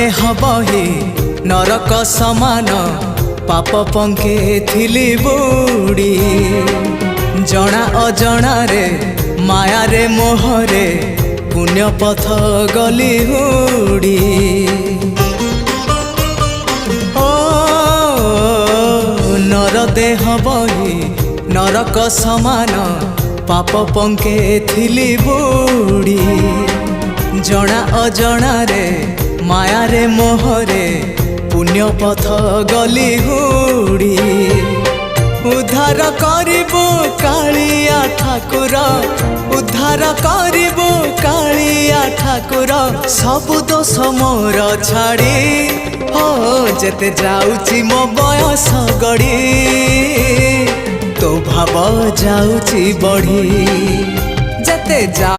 देह बही नरक समान पाप पंखे थिली बुड़ी जना अजना रे माया रे मोहरे पुण्य पथ गली हुड़ी ओ नर देह बही नरक समान पाप पंखे थिली बुड़ी जना अजना रे माया रे मोहरे पुण्य पथ गली हुड़ी उद्धार करिबो कालिया ठाकुर उद्धार करिबो कालिया ठाकुर सबु दोष मोर छाड़ी हो जेते जाउची मो बयस गड़ी तो भाव जाउची बढ़ी जेते जा